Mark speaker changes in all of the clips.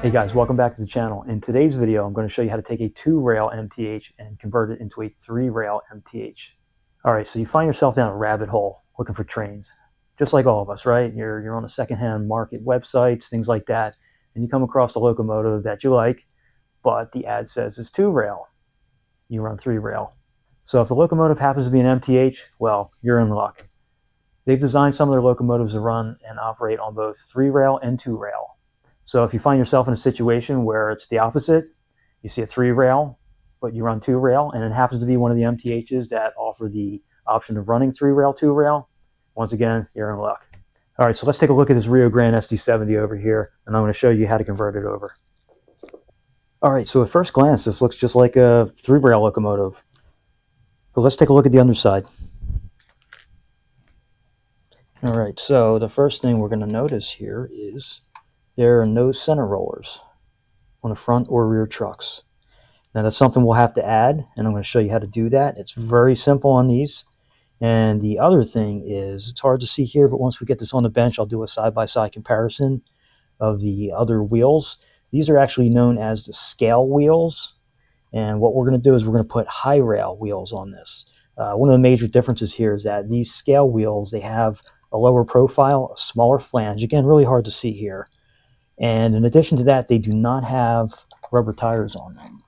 Speaker 1: Hey guys, welcome back to the channel. In today's video, I'm going to show you how to take a 2-rail MTH and convert it into a 3-rail MTH. All right, so you find yourself down a rabbit hole looking for trains, just like all of us, right? You're on a secondhand market websites, things like that, and you come across a locomotive that you like, but the ad says it's 2-rail. You run 3-rail. So if the locomotive happens to be an MTH, well, you're in luck. They've designed some of their locomotives to run and operate on both 3-rail and 2-rail. So if you find yourself in a situation where it's the opposite, you see a 3-rail, but you run 2-rail, and it happens to be one of the MTHs that offer the option of running 3-rail, 2-rail, once again, you're in luck. All right, so let's take a look at this Rio Grande SD70 over here, and I'm going to show you how to convert it over. All right, so at first glance, this looks just like a 3-rail locomotive. But let's take a look at the underside. All right, so the first thing we're going to notice here is there are no center rollers on the front or rear trucks. Now that's something we'll have to add, and I'm going to show you how to do that. It's very simple on these. And the other thing is, it's hard to see here, but once we get this on the bench, I'll do a side-by-side comparison of the other wheels. These are actually known as the scale wheels. And what we're going to do is we're going to put high rail wheels on this. One of the major differences here is that these scale wheels, they have a lower profile, a smaller flange. Again, really hard to see here. And in addition to that, they do not have rubber tires on them.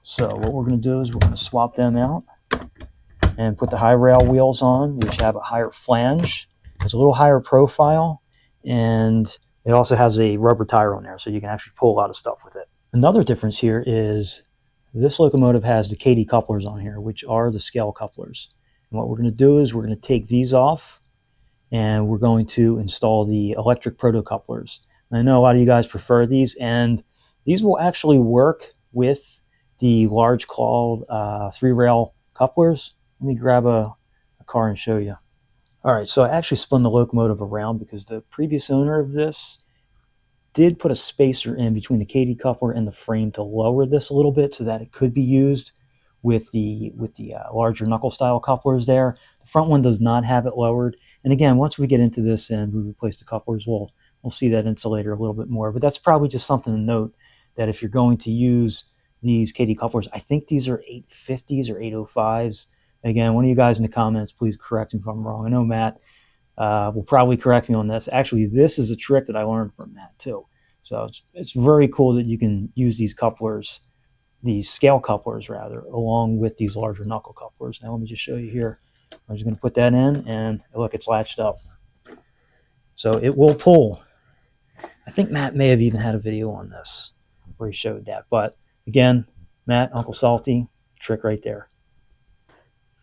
Speaker 1: So what we're going to do is we're going to swap them out and put the high rail wheels on, which have a higher flange. It's a little higher profile, and it also has a rubber tire on there, so you can actually pull a lot of stuff with it. Another difference here is this locomotive has the KD couplers on here, which are the scale couplers. And what we're going to do is we're going to take these off, and we're going to install the electric Proto-Couplers. I know a lot of you guys prefer these, and these will actually work with the large claw 3-rail couplers. Let me grab a car and show you. All right, so I actually spun the locomotive around because the previous owner of this did put a spacer in between the KD coupler and the frame to lower this a little bit so that it could be used with the larger knuckle style couplers there. The front one does not have it lowered. And again, once we get into this and we replace the couplers, we'll see that insulator a little bit more. But that's probably just something to note, that if you're going to use these KD couplers, I think these are 850s or 805s. Again, one of you guys in the comments, please correct me if I'm wrong. I know Matt will probably correct me on this. Actually, this is a trick that I learned from Matt too. So it's very cool that you can use these couplers, these scale couplers rather, along with these larger knuckle couplers. Now let me just show you here. I'm just going to put that in, and look, it's latched up. So it will pull. I think Matt may have even had a video on this where he showed that. But again, Matt, Uncle Salty, trick right there.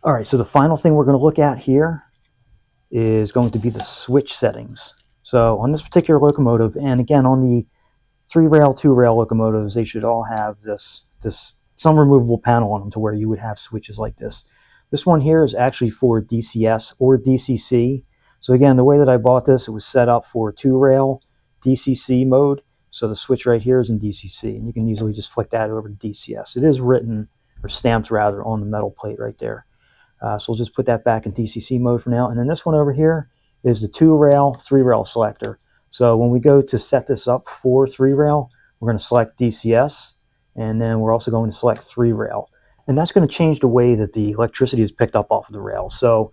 Speaker 1: All right, so the final thing we're going to look at here is going to be the switch settings. So on this particular locomotive, and again on the 3-rail, 2-rail locomotives, they should all have some removable panel on them to where you would have switches like this. This one here is actually for DCS or DCC. So again, the way that I bought this, it was set up for 2-rail DCC mode. So the switch right here is in DCC, and you can easily just flick that over to DCS. It is written, or stamped rather, on the metal plate right there. So we'll just put that back in DCC mode for now. And then this one over here is the 2-rail, 3-rail selector. So when we go to set this up for 3-rail, we're going to select DCS, and then we're also going to select 3-rail. And that's going to change the way that the electricity is picked up off of the rail. So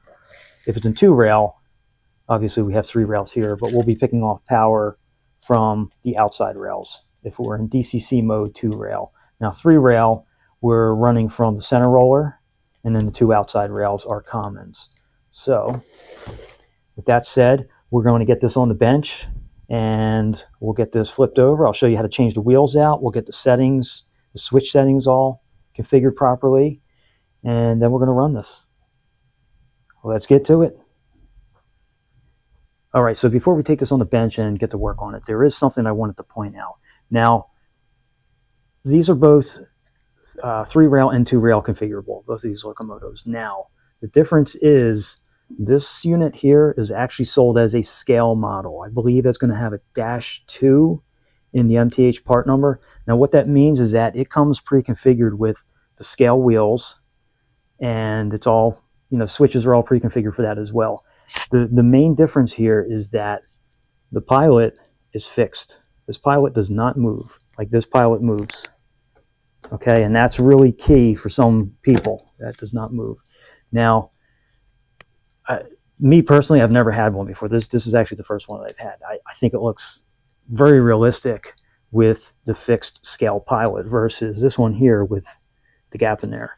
Speaker 1: if it's in 2-rail, obviously we have 3 rails here, but we'll be picking off power from the outside rails if we're in DCC mode 2-rail. Now 3-rail, we're running from the center roller, and then the 2 outside rails are commons. So with that said, we're going to get this on the bench, and we'll get this flipped over. I'll show you how to change the wheels out. We'll get the settings, the switch settings all configured properly, and then we're going to run this. Let's get to it. All right, so before we take this on the bench and get to work on it, there is something I wanted to point out. Now, these are both 3-rail and 2-rail configurable, both of these locomotives. Now, the difference is this unit here is actually sold as a scale model. I believe that's going to have a -2 in the MTH part number. Now, what that means is that it comes pre-configured with the scale wheels, and it's all, switches are all pre-configured for that as well. The main difference here is that the pilot is fixed. This pilot does not move. like this pilot moves. Okay, and that's really key for some people. That does not move. Now, me personally, I've never had one before. This is actually the first one that I've had. I think it looks very realistic with the fixed scale pilot versus this one here with the gap in there.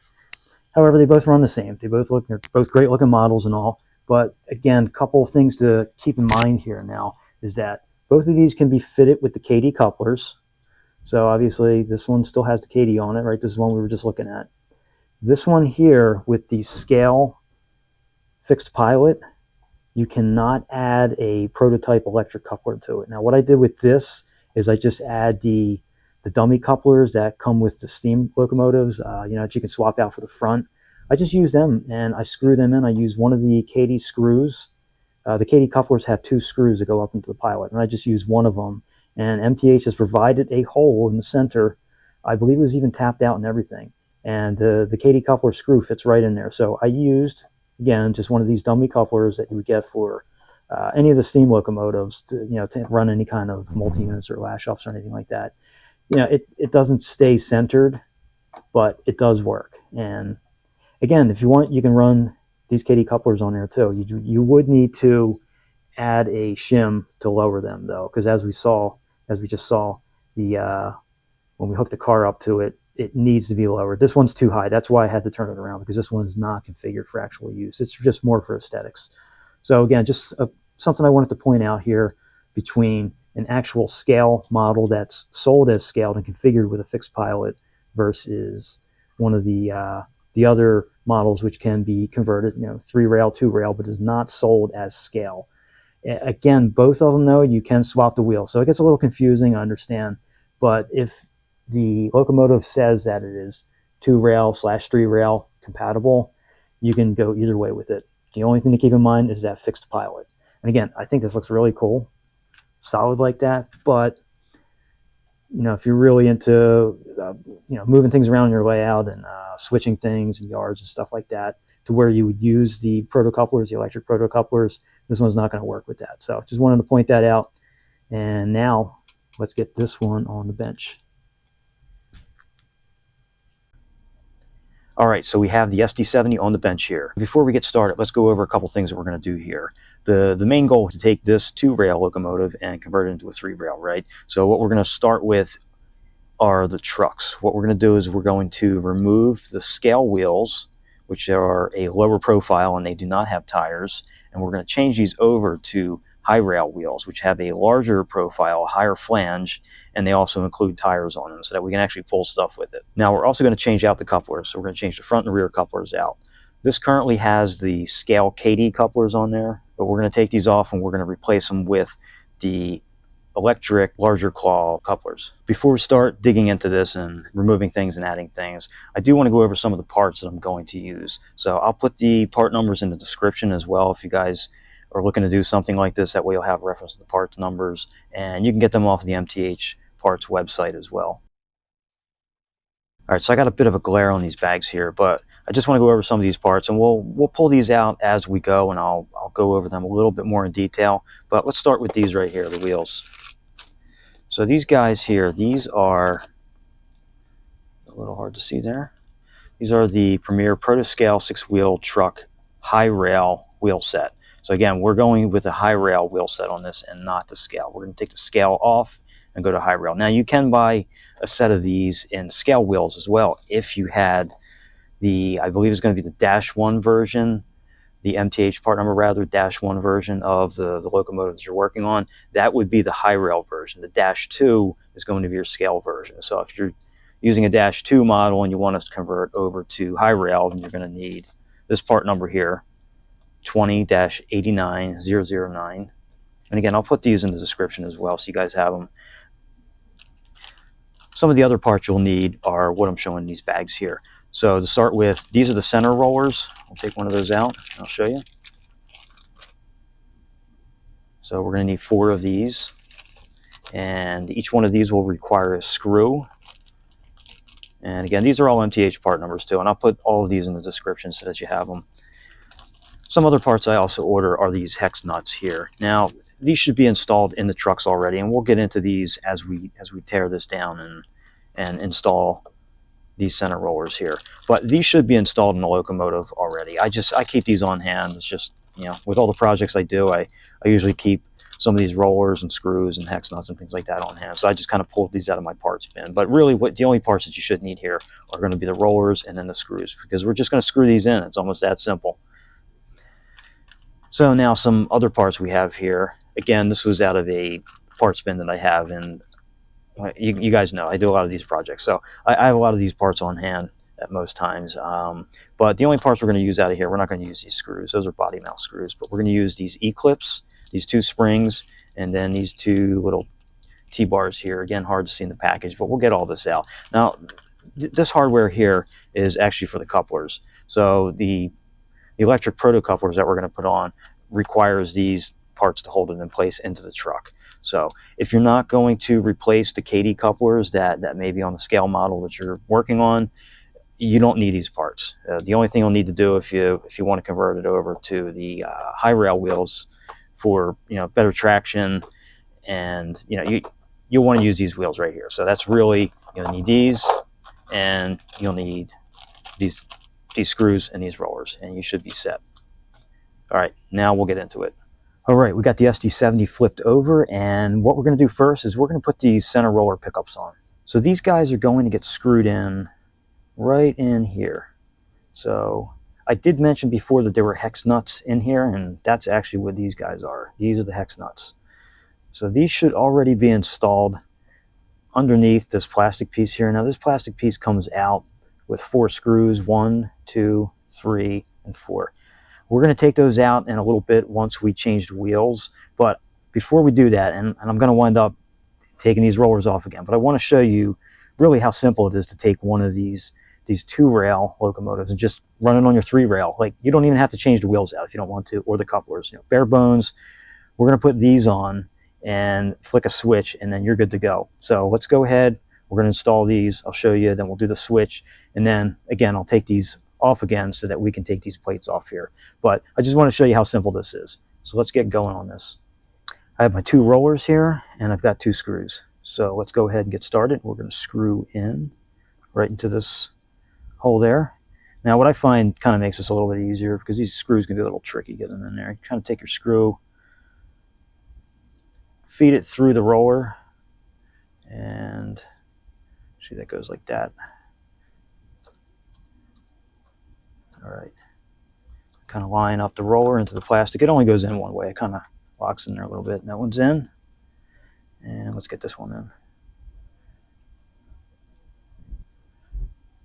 Speaker 1: However, they both run the same. They're both great looking models and all. But again, a couple of things to keep in mind here now is that both of these can be fitted with the KD couplers. So obviously this one still has the KD on it, right? This is one we were just looking at. This one here with the scale fixed pilot, you cannot add a prototype electric coupler to it. Now what I did with this is I just add the dummy couplers that come with the steam locomotives, that you can swap out for the front. I just use them and I screw them in. I use one of the KD screws. The KD couplers have 2 screws that go up into the pilot, and I just use one of them. And MTH has provided a hole in the center. I believe it was even tapped out and everything. And the KD coupler screw fits right in there. So I used, again, just one of these dummy couplers that you would get for any of the steam locomotives to run any kind of multi-units or lash-offs or anything like that. It doesn't stay centered, but it does work. And again, if you want, you can run these KD couplers on there too. You would need to add a shim to lower them though, because as we just saw, when we hook the car up to it, it needs to be lowered. This one's too high. That's why I had to turn it around, because this one is not configured for actual use. It's just more for aesthetics. So again, just something I wanted to point out here between an actual scale model that's sold as scaled and configured with a fixed pilot versus one of the other models which can be converted, 3 rail, 2 rail, but is not sold as scale. Again, both of them though, you can swap the wheel. So it gets a little confusing, I understand. But if the locomotive says that it is 2 rail / 3 rail compatible, you can go either way with it. The only thing to keep in mind is that fixed pilot. And again, I think this looks really cool, solid like that. But if you're really into moving things around in your layout and switching things in yards and stuff like that, to where you would use the proto-couplers, the electric proto-couplers, this one's not going to work with that. So just wanted to point that out. And now let's get this one on the bench. All right, so we have the SD70 on the bench here. Before we get started, let's go over a couple things that we're going to do here. The main goal is to take this 2-rail locomotive and convert it into a 3-rail, right? So what we're going to start with are the trucks. What we're going to do is we're going to remove the scale wheels, which are a lower profile and they do not have tires, and we're going to change these over to high rail wheels, which have a larger profile, a higher flange, and they also include tires on them so that we can actually pull stuff with it. Now we're also going to change out the couplers, so we're going to change the front and rear couplers out. This currently has the scale KD couplers on there, but we're going to take these off and we're going to replace them with the electric larger claw couplers. Before we start digging into this and removing things and adding things, I do want to go over some of the parts that I'm going to use. So I'll put the part numbers in the description as well if you guys are looking to do something like this. That way you'll have reference to the parts numbers, and you can get them off the MTH parts website as well. All right, so I got a bit of a glare on these bags here, but I just want to go over some of these parts, and we'll pull these out as we go, and I'll go over them a little bit more in detail. But let's start with these right here, the wheels. So these guys here, these are a little hard to see there. These are the Premier Proto-Scale 6-wheel truck high rail wheel set. So again, we're going with a high rail wheel set on this and not the scale. We're going to take the scale off and go to high rail. Now you can buy a set of these in scale wheels as well if you had the, I believe it's going to be the -1 version, the MTH part number rather, -1 version of the locomotives you're working on. That would be the high rail version. The -2 is going to be your scale version. So if you're using a -2 model and you want us to convert over to high rail, then you're going to need this part number here, 20-89009. And again, I'll put these in the description as well so you guys have them. Some of the other parts you'll need are what I'm showing in these bags here. So to start with, these are the center rollers. I'll take one of those out and I'll show you. So we're going to need 4 of these, and each one of these will require a screw. And again, these are all MTH part numbers too, and I'll put all of these in the description so that you have them. Some other parts I also order are these hex nuts here. Now, these should be installed in the trucks already, and we'll get into these as we tear this down and install these center rollers here. But these should be installed in the locomotive already. I keep these on hand. It's just, you know, with all the projects I do, I usually keep some of these rollers and screws and hex nuts and things like that on hand. So I just kind of pulled these out of my parts bin. But really, the only parts that you should need here are going to be the rollers and then the screws, because we're just going to screw these in. It's almost that simple. So now some other parts we have here. Again, this was out of a parts bin that I have, and you guys know I do a lot of these projects, so I have a lot of these parts on hand at most times. But the only parts we're going to use out of here, we're not going to use these screws. Those are body mount screws, but we're going to use these E-clips, these two springs, and then these two little T-bars here. Again, hard to see in the package, but we'll get all this out. Now, this hardware here is actually for the couplers. So the electric proto-couplers that we're going to put on requires these parts to hold it in place into the truck. So if you're not going to replace the KD couplers that may be on the scale model that you're working on, you don't need these parts. The only thing you'll need to do if you want to convert it over to the high rail wheels for, you know, better traction, and you know, you'll want to use these wheels right here. So that's really, you'll need these, and you'll need these screws and these rollers, and you should be set. All right, now we'll get into it. All right, we got the SD70 flipped over, and what we're going to do first is we're going to put these center roller pickups on. So these guys are going to get screwed in right in here. So I did mention before that there were hex nuts in here, and that's actually what these guys are. These are the hex nuts. So these should already be installed underneath this plastic piece here. Now this plastic piece comes out with 4 screws, 1, 2, 3, and 4. We're going to take those out in a little bit once we change the wheels, but before we do that, and I'm going to wind up taking these rollers off again, but I want to show you really how simple it is to take one of these 2-rail locomotives and just run it on your 3-rail. Like, you don't even have to change the wheels out if you don't want to, or the couplers. You know, bare bones. We're going to put these on and flick a switch, and then you're good to go. So let's go ahead. We're going to install these. I'll show you, then we'll do the switch, and then again I'll take these off again so that we can take these plates off here. But I just want to show you how simple this is. So let's get going on this. I have my 2 rollers here, and I've got 2 screws. So let's go ahead and get started. We're going to screw in right into this hole there. Now what I find kind of makes this a little bit easier, because these screws can be a little tricky getting in there. You kind of take your screw, feed it through the roller, and see, that goes like that. All right, kind of line up the roller into the plastic. It only goes in one way. It kind of locks in there a little bit. And that one's in, and let's get this one in.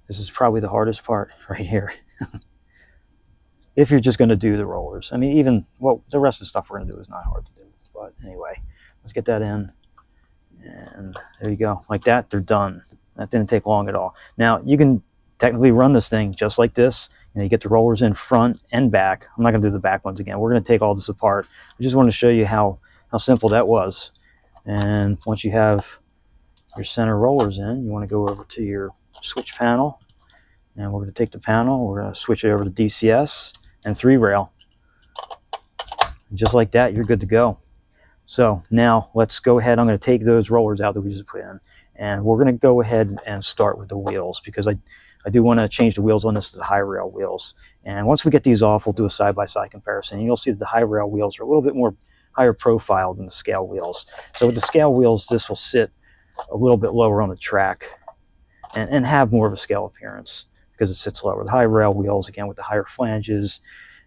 Speaker 1: This is probably the hardest part right here. If you're just going to do the rollers. I mean, even, well, the rest of the stuff we're going to do is not hard to do. But anyway, let's get that in. And there you go. Like that, they're done. That didn't take long at all. Now, you can technically run this thing just like this. You know, you get the rollers in front and back. I'm not going to do the back ones again. We're going to take all this apart. I just want to show you how simple that was. And once you have your center rollers in, you want to go over to your switch panel, and we're going to take the panel, we're going to switch it over to DCS and 3-rail. Just like that, you're good to go. So now let's go ahead. I'm going to take those rollers out that we just put in, and we're going to go ahead and start with the wheels, because I do want to change the wheels on this to the high rail wheels. And once we get these off, we'll do a side-by-side comparison. And you'll see that the high rail wheels are a little bit more higher profile than the scale wheels. So with the scale wheels, this will sit a little bit lower on the track and have more of a scale appearance because it sits lower. The high rail wheels, again, with the higher flanges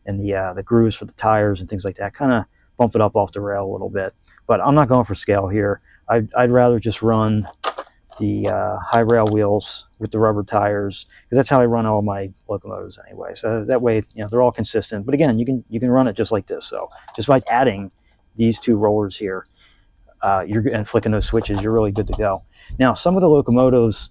Speaker 1: and the grooves for the tires and things like that, kind of bump it up off the rail a little bit. But I'm not going for scale here. I'd rather just run the high rail wheels with the rubber tires, because that's how I run all my locomotives anyway. So that way, you know, they're all consistent. But again, you can run it just like this. So just by adding these 2 rollers here, and flicking those switches, you're really good to go. Now, some of the locomotives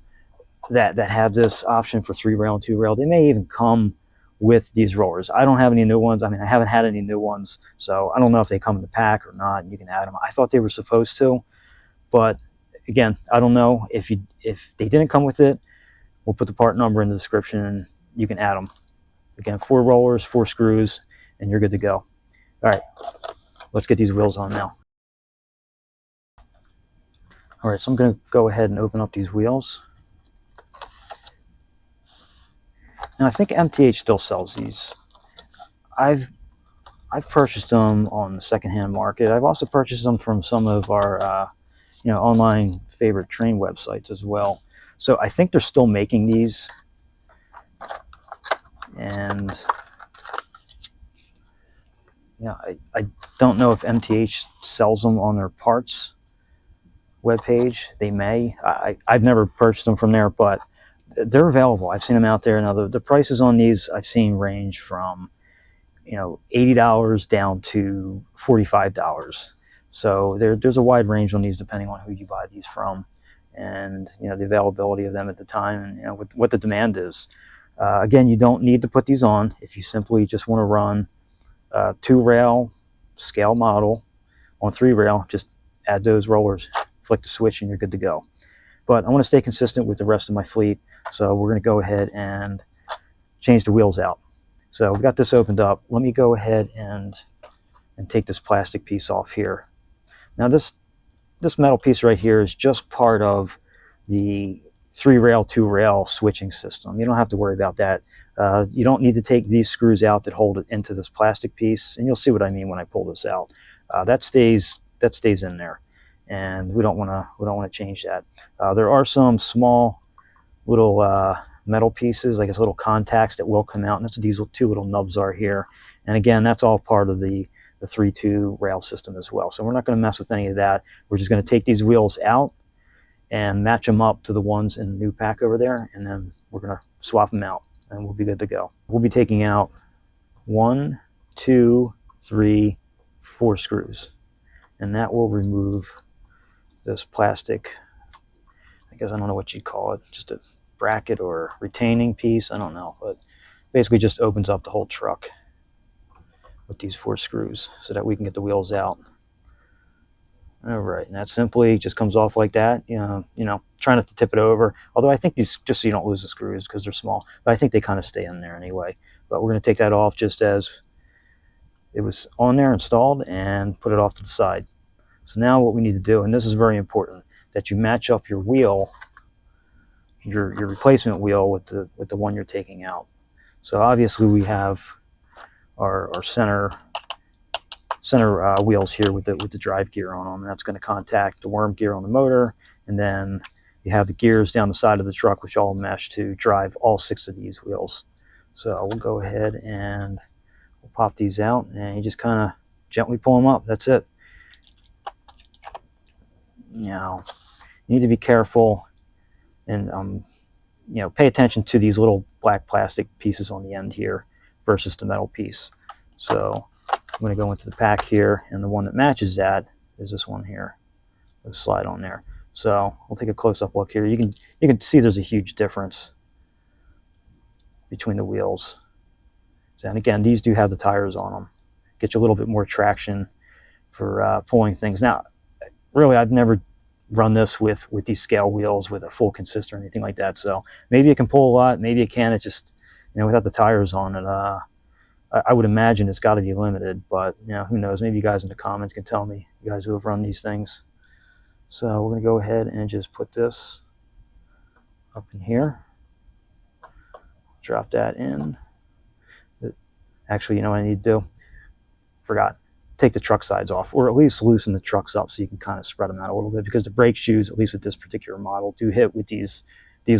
Speaker 1: that have this option for 3-rail and 2-rail, they may even come with these rollers. I don't have any new ones. I mean, I haven't had any new ones, so I don't know if they come in the pack or not. You can add them. I thought they were supposed to, but again, I don't know. If they didn't come with it, we'll put the part number in the description, and you can add them. Again, 4 rollers, 4 screws, and you're good to go. All right, let's get these wheels on now. All right, so I'm going to go ahead and open up these wheels. And I think MTH still sells these. I've purchased them on the secondhand market. I've also purchased them from some of our online favorite train websites as well. So I think they're still making these, and I don't know if MTH sells them on their parts webpage. They may. I've never purchased them from there, but they're available. I've seen them out there. Now the prices on these I've seen range from $80 down to $45. So there's a wide range on these depending on who you buy these from, and the availability of them at the time, and what the demand is. Again, you don't need to put these on if you simply just want to run 2-rail scale model on 3-rail. Just add those rollers, flick the switch, and you're good to go. But I want to stay consistent with the rest of my fleet, so we're going to go ahead and change the wheels out. So we've got this opened up. Let me go ahead and take this plastic piece off here. Now this metal piece right here is just part of the 3-rail, 2-rail switching system. You don't have to worry about that. You don't need to take these screws out that hold it into this plastic piece, and you'll see what I mean when I pull this out. That stays in there, and we don't want to change that. There are some small little metal pieces, I guess little contacts, that will come out, and that's what these two little nubs are here. And again, that's all part of the 3-2 rail system as well. So we're not going to mess with any of that. We're just going to take these wheels out and match them up to the ones in the new pack over there, and then we're going to swap them out, and we'll be good to go. We'll be taking out 1, 2, 3, 4 screws, and that will remove this plastic, I guess I don't know what you'd call it, just a bracket or retaining piece, I don't know, but basically just opens up the whole truck with these 4 screws so that we can get the wheels out. All right, and that simply just comes off like that. Try not to tip it over, although I think these, just so you don't lose the screws because they're small, but I think they kind of stay in there anyway. But we're going to take that off just as it was on there installed and put it off to the side. So now what we need to do, and this is very important, that you match up your wheel, your replacement wheel, with the one you're taking out. So obviously we have our center wheels here with the drive gear on them. That's going to contact the worm gear on the motor, and then you have the gears down the side of the truck, which all mesh to drive all 6 of these wheels. So we'll go ahead and we'll pop these out, and you just kind of gently pull them up. That's it. You need to be careful and pay attention to these little black plastic pieces on the end here versus the metal piece. So I'm going to go into the pack here, and the one that matches that is this one here. It'll slide on there. So we'll take a close-up look here. You can see there's a huge difference between the wheels. And again, these do have the tires on them. Get you a little bit more traction for pulling things. Now, really, I've never run this with these scale wheels with a full consist or anything like that. So maybe it can pull a lot, maybe it can. It just, without the tires on it, I would imagine it's got to be limited. But who knows? Maybe you guys in the comments can tell me, you guys who have run these things. So we're going to go ahead and just put this up in here. Drop that in. Actually, you know what I need to do? Forgot. Take the truck sides off, or at least loosen the trucks up so you can kind of spread them out a little bit, because the brake shoes, at least with this particular model, do hit with these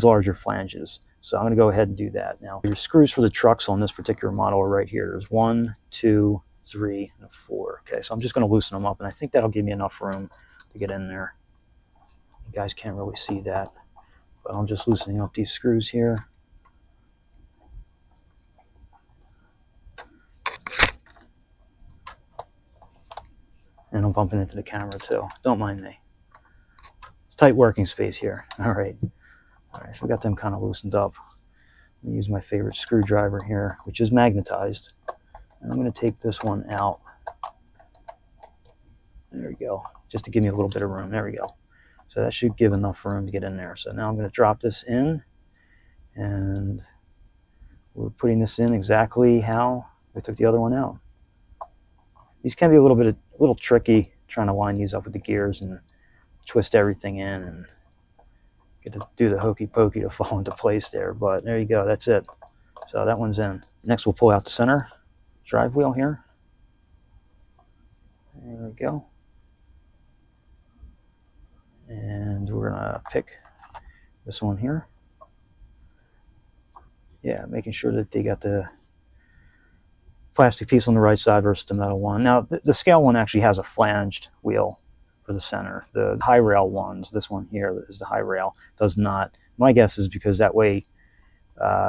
Speaker 1: larger flanges. So I'm going to go ahead and do that. Now, your screws for the trucks on this particular model are right here. There's 1, 2, 3, and 4. Okay, so I'm just going to loosen them up, and I think that'll give me enough room to get in there. You guys can't really see that, but I'm just loosening up these screws here. And I'm bumping into the camera too. Don't mind me. It's tight working space here. All right, so we got them kind of loosened up. I'm going to use my favorite screwdriver here, which is magnetized. And I'm going to take this one out. There we go. Just to give me a little bit of room. There we go. So that should give enough room to get in there. So now I'm going to drop this in. And we're putting this in exactly how we took the other one out. These can be a little tricky, trying to line these up with the gears and twist everything in and get to do the hokey pokey to fall into place there. But there you go, that's it. So that one's in. Next we'll pull out the center drive wheel here. There we go. And we're gonna pick this one here. Yeah, making sure that they got the plastic piece on the right side versus the metal one. Now the scale one actually has a flanged wheel for the center. The high rail ones, this one here is the high rail, does not. My guess is because that way,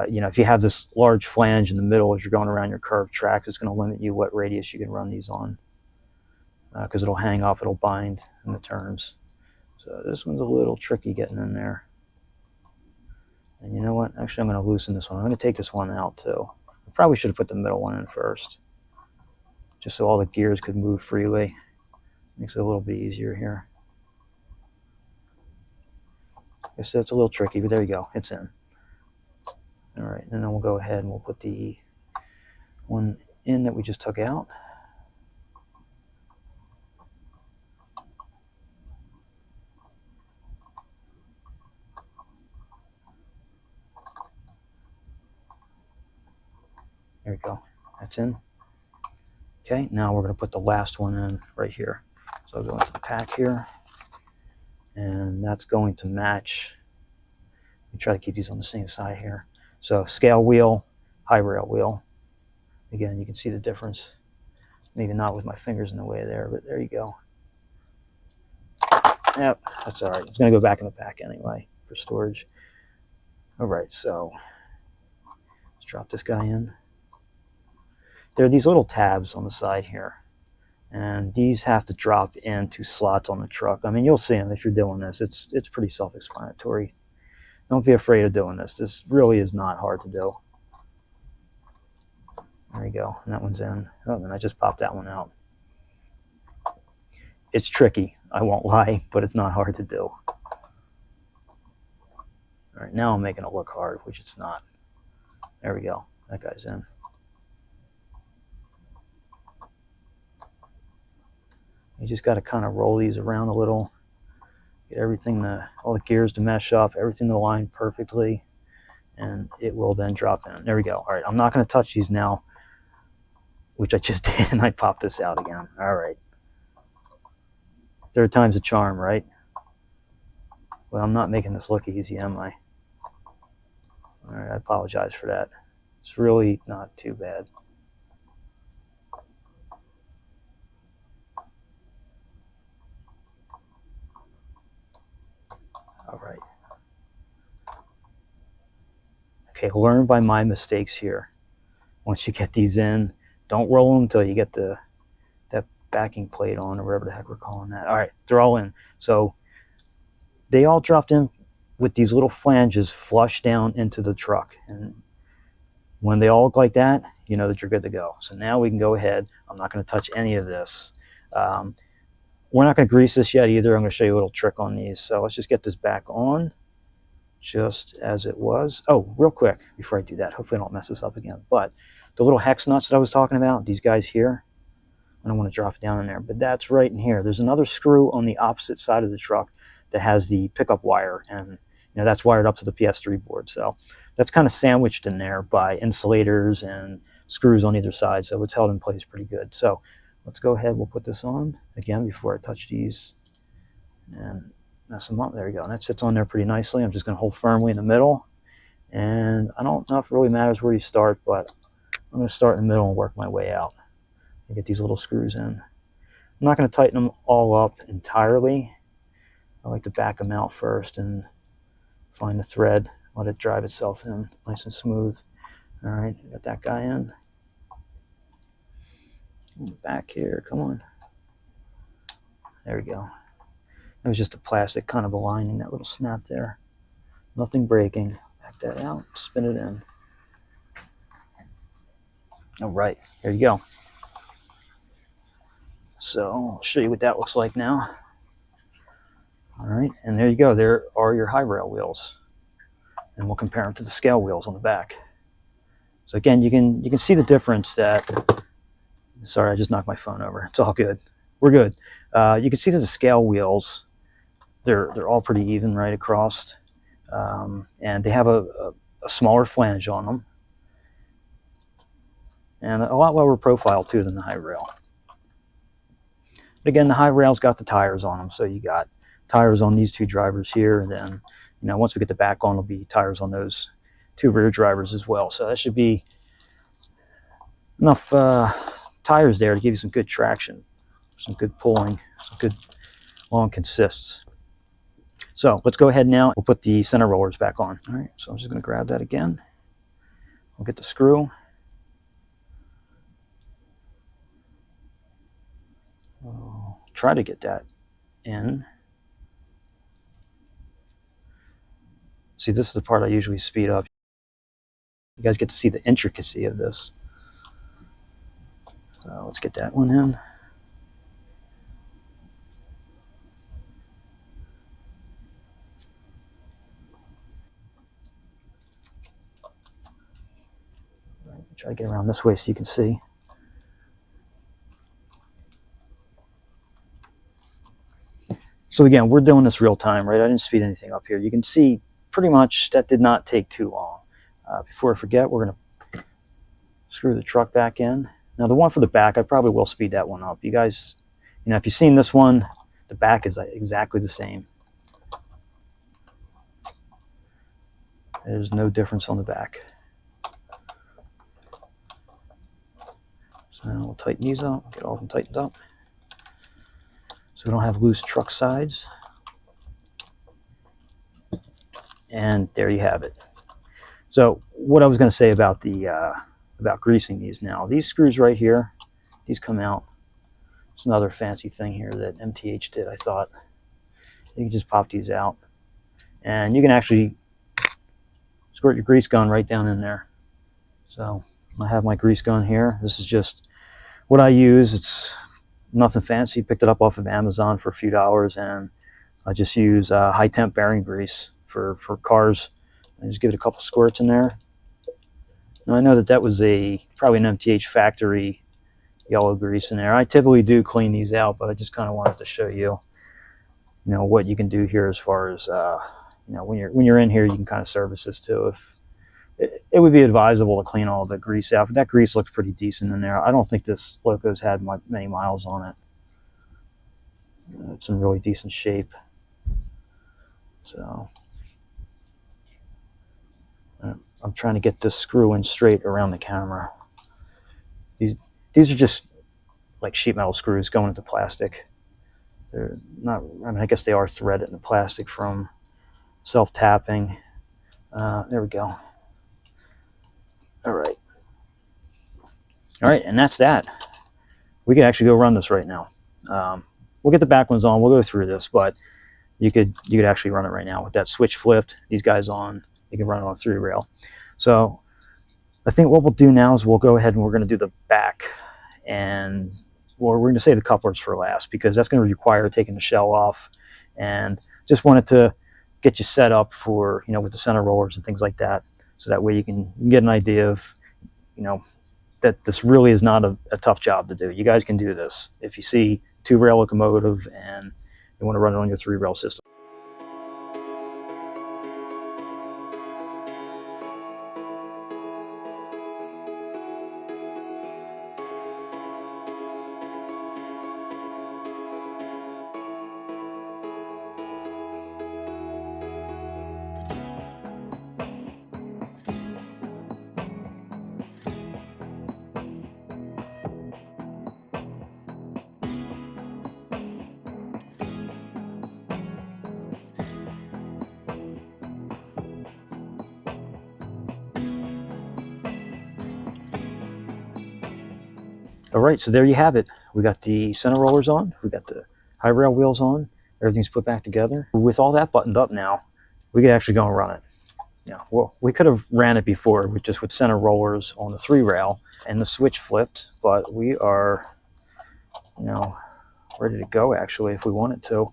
Speaker 1: you know, if you have this large flange in the middle as you're going around your curved tracks, it's going to limit you what radius you can run these on, because it'll hang up, it'll bind in the turns. So this one's a little tricky getting in there. And you know what? Actually, I'm going to loosen this one. I'm going to take this one out too. I probably should have put the middle one in first, just so all the gears could move freely. Makes it a little bit easier here. I guess it's a little tricky, but there you go. It's in. All right, and then we'll go ahead and we'll put the one in that we just took out. There we go. That's in. Okay, now we're going to put the last one in right here. So I'll go into the pack here, and that's going to match. We try to keep these on the same side here. So scale wheel, high rail wheel. Again, you can see the difference. Maybe not with my fingers in the way there, but there you go. Yep, that's all right. It's going to go back in the pack anyway for storage. All right, so let's drop this guy in. There are these little tabs on the side here, and these have to drop into slots on the truck. I mean, you'll see them if you're doing this. It's pretty self-explanatory. Don't be afraid of doing this. This really is not hard to do. There you go, and that one's in. Oh, and I just popped that one out. It's tricky, I won't lie, but it's not hard to do. All right, now I'm making it look hard, which it's not. There we go, that guy's in. You just got to kind of roll these around a little, get everything, all the gears to mesh up, everything to line perfectly, and it will then drop in. There we go. All right, I'm not going to touch these now, which I just did, and I popped this out again. All right. Third time's a charm, right? Well, I'm not making this look easy, am I? All right, I apologize for that. It's really not too bad. All right. Okay, learn by my mistakes here. Once you get these in, don't roll them until you get that backing plate on, or whatever the heck we're calling that. All right, they're all in. So they all dropped in with these little flanges flush down into the truck. And when they all look like that, you know that you're good to go. So now we can go ahead. I'm not going to touch any of this. We're not going to grease this yet either. I'm going to show you a little trick on these. So let's just get this back on just as it was. Oh, real quick before I do that, hopefully I don't mess this up again. But the little hex nuts that I was talking about, these guys here, I don't want to drop it down in there, but that's right in here. There's another screw on the opposite side of the truck that has the pickup wire, and you know that's wired up to the PS3 board. So that's kind of sandwiched in there by insulators and screws on either side, so it's held in place pretty good. So let's go ahead. We'll put this on again before I touch these and mess them up. There we go. And that sits on there pretty nicely. I'm just going to hold firmly in the middle, and I don't know if it really matters where you start, but I'm going to start in the middle and work my way out. I get these little screws in. I'm not going to tighten them all up entirely. I like to back them out first and find the thread, let it drive itself in nice and smooth. All right, got that guy in. Back here, come on. There we go. It was just a plastic kind of aligning, that little snap there. Nothing breaking. Back that out, spin it in. All right, there you go. So I'll show you what that looks like now. All right, and there you go. There are your high rail wheels, and we'll compare them to the scale wheels on the back. So again, you can see the difference that. Sorry, I just knocked my phone over. It's all good. We're good. You can see that the scale wheels they're all pretty even right across, and they have a smaller flange on them, and a lot lower profile too than the high rail. But again, the high rail's got the tires on them, so you got tires on these two drivers here, and then once we get the back on, there'll be tires on those two rear drivers as well. So that should be enough tires there to give you some good traction, some good pulling, some good long consists. So let's go ahead now. We'll put the center rollers back on. All right, so I'm just going to grab that again. We'll get the screw. I'll try to get that in. See, this is the part I usually speed up. You guys get to see the intricacy of this. So let's get that one in. Try to get around this way so you can see. So again, we're doing this real time, right? I didn't speed anything up here. You can see pretty much that did not take too long. Before I forget, we're going to screw the truck back in. Now the one for the back, I probably will speed that one up. You guys, if you've seen this one, the back is exactly the same. There's no difference on the back. So now we'll tighten these up, get all of them tightened up, so we don't have loose truck sides. And there you have it. So what I was going to say about the about greasing these now, these screws right here, these come out. It's another fancy thing here that MTH did, I thought. You can just pop these out, and you can actually squirt your grease gun right down in there. So I have my grease gun here. This is just what I use. It's nothing fancy. Picked it up off of Amazon for a few dollars, and I just use high temp bearing grease for cars. I just give it a couple squirts in there. Now I know that was probably an MTH factory yellow grease in there. I typically do clean these out, but I just kind of wanted to show you, what you can do here as far as when you're in here, you can kind of service this too. If it would be advisable to clean all the grease out. But that grease looks pretty decent in there. I don't think this loco's had many miles on it. It's in really decent shape. So I'm trying to get this screw in straight around the camera. These are just like sheet metal screws going into plastic. They're not, I guess they are threaded in the plastic from self-tapping. There we go. All right, and that's that. We could actually go run this right now. We'll get the back ones on. We'll go through this, but you could actually run it right now with that switch flipped. These guys on. You can run it on 3-rail. So I think what we'll do now is we'll go ahead and we're going to do the back, and we're going to save the couplers for last because that's going to require taking the shell off, and just wanted to get you set up for with the center rollers and things like that, so that way you can get an idea of that this really is not a tough job to do. You guys can do this if you see 2-rail locomotive and you want to run it on your 3-rail system. All right, so there you have it. We got the center rollers on, we got the high rail wheels on, everything's put back together. With all that buttoned up now, we could actually go and run it. Well, we could have ran it before with center rollers on the 3-rail and the switch flipped, but we are, ready to go actually if we wanted to.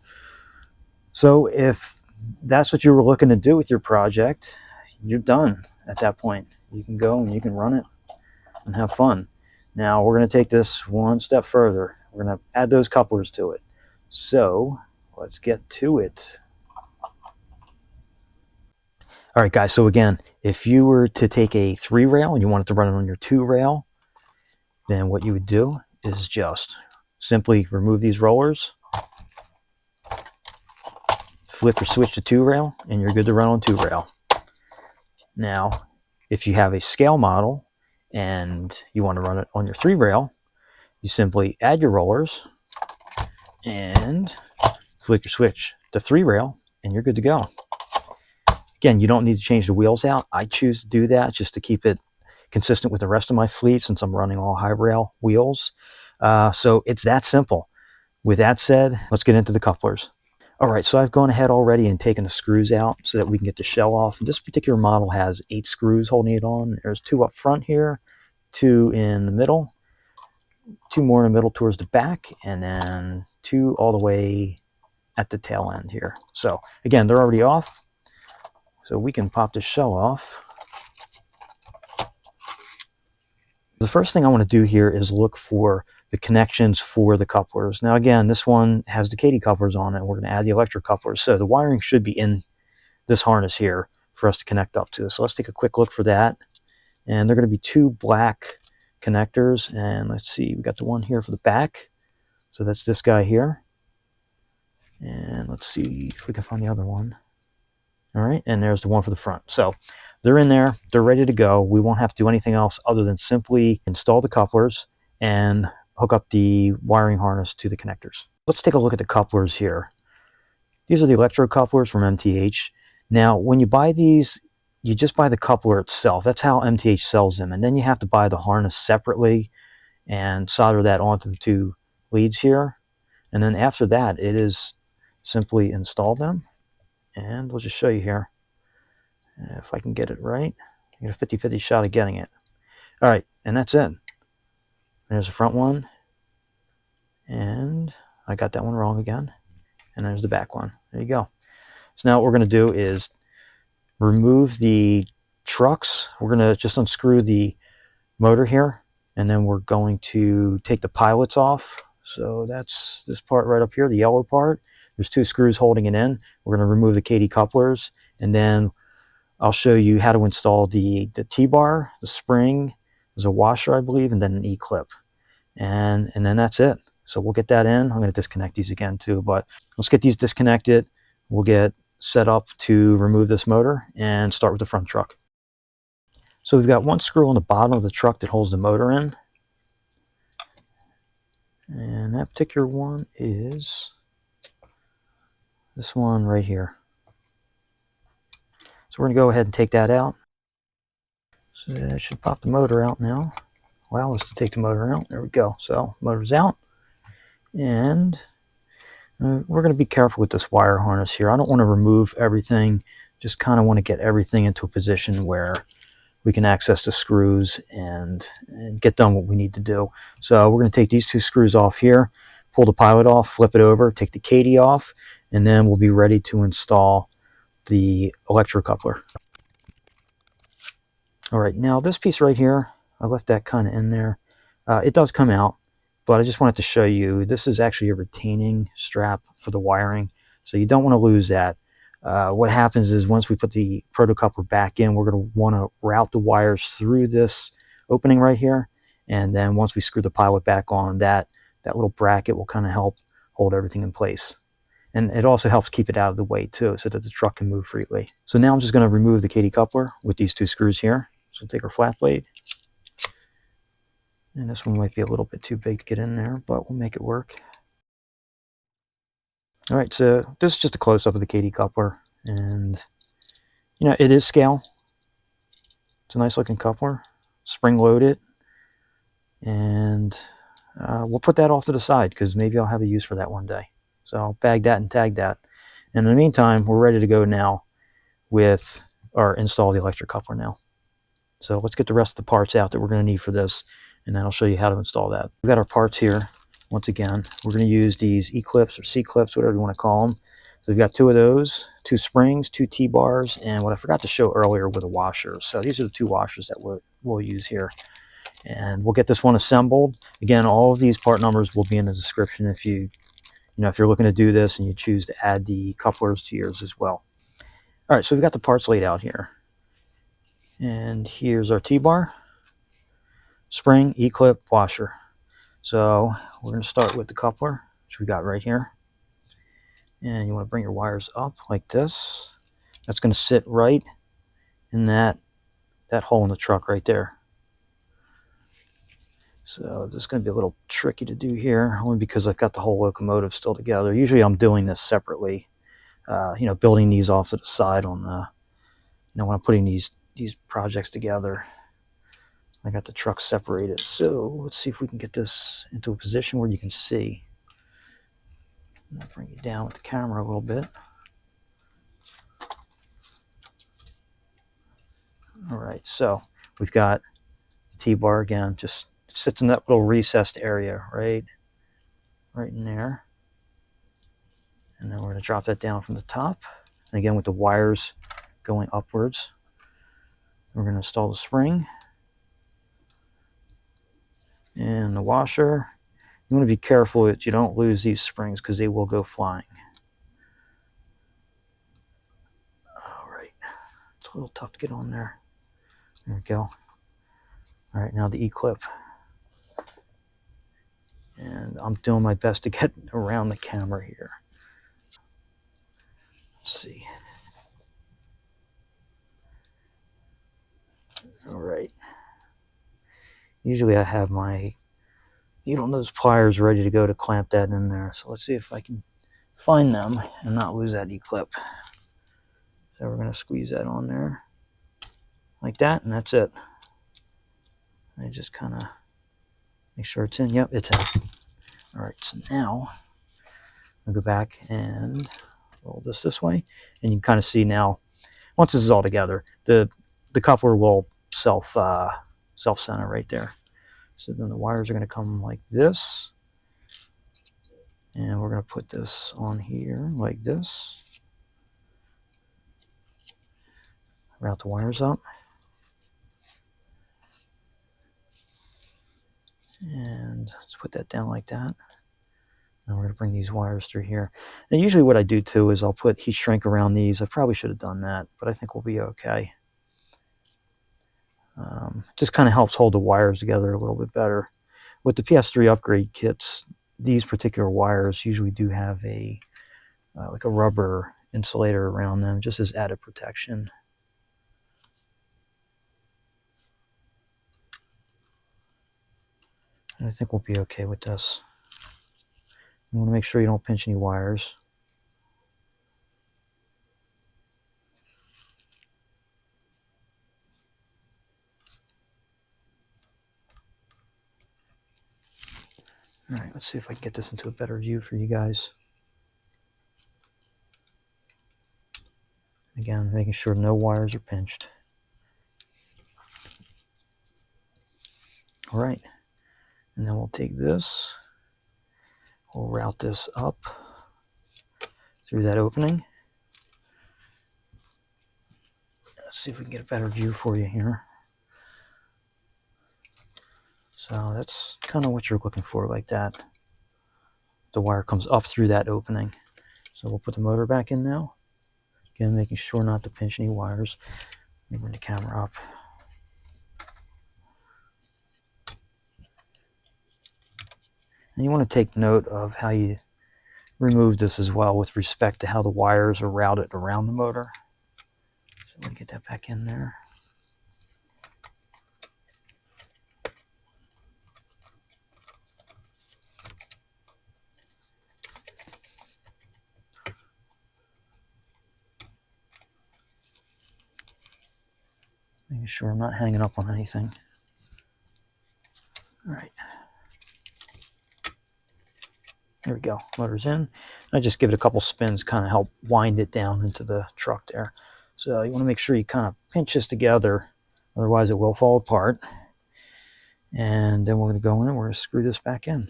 Speaker 1: So if that's what you were looking to do with your project, you're done at that point. You can go and you can run it and have fun. Now we're going to take this one step further. We're going to add those couplers to it. So let's get to it. All right, guys, so again, if you were to take a 3-rail and you wanted to run it on your 2-rail, then what you would do is just simply remove these rollers, flip or switch to 2-rail, and you're good to run on 2-rail. Now, if you have a scale model and you want to run it on your 3-rail, you simply add your rollers and flick your switch to 3-rail, and you're good to go. Again, you don't need to change the wheels out. I choose to do that just to keep it consistent with the rest of my fleet since I'm running all high rail wheels. So it's that simple. With that said, let's get into the couplers. All right, so I've gone ahead already and taken the screws out so that we can get the shell off. This particular model has 8 screws holding it on. There's 2 up front here, 2 in the middle, 2 more in the middle towards the back, and then 2 all the way at the tail end here. So again, they're already off. So we can pop this shell off. The first thing I want to do here is look for the connections for the couplers. Now again, this one has the Katy couplers on it. We're going to add the electric couplers. So the wiring should be in this harness here for us to connect up to. So let's take a quick look for that. And they're going to be 2 black connectors. And let's see, we got the one here for the back. So that's this guy here. And let's see if we can find the other one. All right, and there's the one for the front. So they're in there, they're ready to go. We won't have to do anything else other than simply install the couplers and hook up the wiring harness to the connectors. Let's take a look at the couplers here. These are the electro couplers from MTH. Now, when you buy these, you just buy the coupler itself. That's how MTH sells them. And then you have to buy the harness separately and solder that onto the 2 leads here. And then after that, it is simply install them. And we'll just show you here if I can get it right. I get a 50-50 shot of getting it. All right, and that's it. There's the front one, and I got that one wrong again. And there's the back one. There you go. So now what we're going to do is remove the trucks. We're going to just unscrew the motor here, and then we're going to take the pilots off. So that's this part right up here, the yellow part. There's 2 screws holding it in. We're going to remove the Katy couplers, and then I'll show you how to install the T-bar, the spring, there's a washer, I believe, and then an E-clip. And then that's it. So we'll get that in. I'm going to disconnect these again too, but let's get these disconnected. We'll get set up to remove this motor and start with the front truck. So we've got 1 screw on the bottom of the truck that holds the motor in. And that particular one is this one right here. So we're going to go ahead and take that out. So that should pop the motor out now. Allow us to take the motor out. There we go. So motor's out. And we're going to be careful with this wire harness here. I don't want to remove everything. Just kind of want to get everything into a position where we can access the screws and get done what we need to do. So we're going to take these 2 screws off here, pull the pilot off, flip it over, take the Katy off, and then we'll be ready to install the electro coupler. All right, now this piece right here, I left that kind of in there. It does come out, but I just wanted to show you, this is actually a retaining strap for the wiring, so you don't want to lose that. What happens is once we put the Proto-Coupler back in, we're going to want to route the wires through this opening right here, and then once we screw the pilot back on, that little bracket will kind of help hold everything in place. And it also helps keep it out of the way too, so that the truck can move freely. So now I'm just going to remove the Katy coupler with these 2 screws here. So take our flat blade. And this one might be a little bit too big to get in there, but we'll make it work. All right, so this is just a close-up of the Katy coupler. And, you know, it is scale. It's a nice-looking coupler. Spring-loaded. And we'll put that off to the side because maybe I'll have a use for that one day. So I'll bag that and tag that. And in the meantime, we're ready to go now with, or install the electric coupler now. So let's get the rest of the parts out that we're going to need for this, and then I'll show you how to install that. We've got our parts here. Once again, we're going to use these E-clips or C-clips, whatever you want to call them. So we've got 2 of those, 2 springs, 2 T-bars, and what I forgot to show earlier were the washers. So these are the 2 washers that we'll use here. And we'll get this one assembled. Again, all of these part numbers will be in the description if if you're looking to do this and you choose to add the couplers to yours as well. All right, so we've got the parts laid out here. And here's our T-bar, spring, E-clip, washer. So we're going to start with the coupler, which we got right here. And you want to bring your wires up like this. That's going to sit right in that hole in the truck right there. So this is going to be a little tricky to do here, only because I've got the whole locomotive still together. Usually I'm doing this separately, building these off to the side on the, when I'm putting these projects together. I got the truck separated. So let's see if we can get this into a position where you can see. I'm going to bring it down with the camera a little bit. All right, so we've got the T-bar again, just sits in that little recessed area, right in there. And then we're going to drop that down from the top. And again, with the wires going upwards, we're going to install the spring and the washer. You want to be careful that you don't lose these springs because they will go flying. All right, it's a little tough to get on there. There we go. All right, now the E-clip. And I'm doing my best to get around the camera here. Let's see. All right. Usually I have my needle-nose pliers ready to go to clamp that in there. So let's see if I can find them and not lose that E-clip. So we're going to squeeze that on there like that, and that's it. I just kind of make sure it's in. Yep, it's in. All right, so now I'll go back and roll this way, and you can kind of see now, once this is all together, the coupler will self-center right there. So then the wires are going to come like this, and we're going to put this on here like this. Route the wires up, and let's put that down like that. And we're going to bring these wires through here. And usually what I do too is I'll put heat shrink around these. I probably should have done that, but I think we'll be okay. Just kind of helps hold the wires together a little bit better. With the PS3 upgrade kits, these particular wires usually do have like a rubber insulator around them, just as added protection. And I think we'll be okay with this. You want to make sure you don't pinch any wires. All right, let's see if I can get this into a better view for you guys. Again, making sure no wires are pinched. All right, and then we'll take this, we'll route this up through that opening. Let's see if we can get a better view for you here. So that's kind of what you're looking for, like that. The wire comes up through that opening. So we'll put the motor back in now. Again, making sure not to pinch any wires. Let me bring the camera up. And you want to take note of how you remove this as well with respect to how the wires are routed around the motor. So let me get that back in there. Making sure I'm not hanging up on anything. All right. There we go, motor's in. I just give it a couple spins, kind of help wind it down into the truck there. So you want to make sure you kind of pinch this together, otherwise it will fall apart. And then we're going to go in and we're going to screw this back in.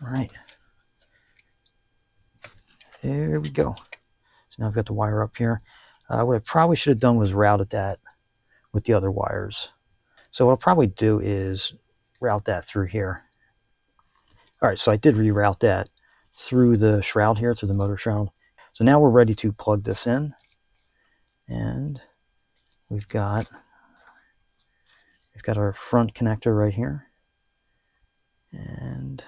Speaker 1: All right. There we go. So now I've got the wire up here. What I probably should have done was routed that with the other wires. So what I'll probably do is route that through here. All right, so I did reroute that through the shroud here, through the motor shroud. So now we're ready to plug this in. And we've got our front connector right here. And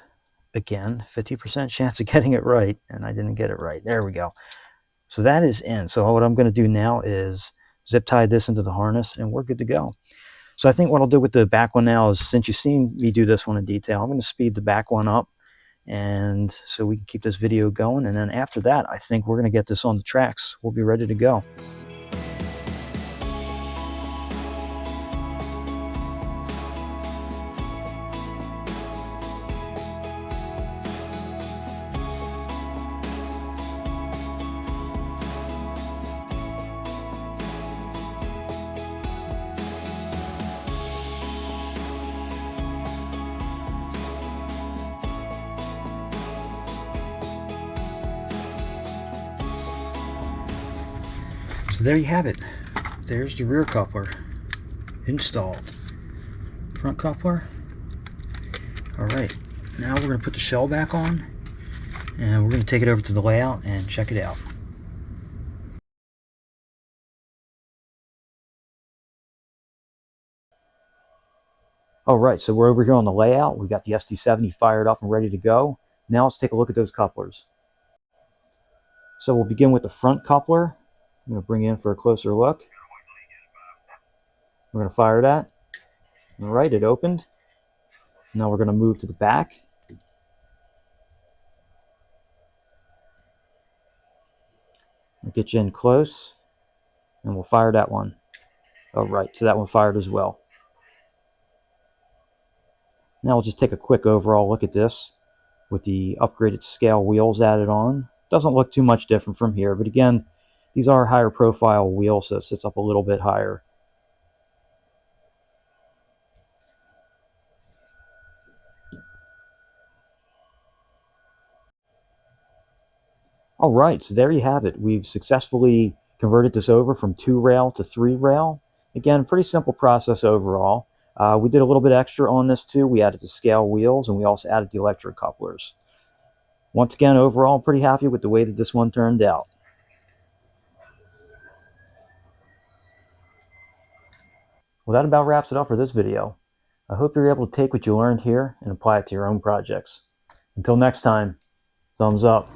Speaker 1: again, 50% chance of getting it right, and I didn't get it right. There we go. So that is in. So what I'm going to do now is zip tie this into the harness, and we're good to go. So I think what I'll do with the back one now is, since you've seen me do this one in detail, I'm going to speed the back one up, and so we can keep this video going. And then after that, I think we're going to get this on the tracks. We'll be ready to go. So there you have it. There's the rear coupler installed. Front coupler. All right, now we're going to put the shell back on, and we're going to take it over to the layout and check it out. All right, so we're over here on the layout. We've got the SD70 fired up and ready to go. Now let's take a look at those couplers. So we'll begin with the front coupler. I'm going to bring it in for a closer look. We're going to fire that. All right, it opened. Now we're going to move to the back. I'll get you in close, and we'll fire that one. All right, so that one fired as well. Now we'll just take a quick overall look at this with the upgraded scale wheels added on. Doesn't look too much different from here, but again, these are higher profile wheels, so it sits up a little bit higher. All right, so there you have it. We've successfully converted this over from 2-rail to 3-rail. Again, pretty simple process overall. We did a little bit extra on this too. We added the scale wheels, and we also added the electric couplers. Once again, overall, I'm pretty happy with the way that this one turned out. Well, that about wraps it up for this video. I hope you're able to take what you learned here and apply it to your own projects. Until next time, thumbs up.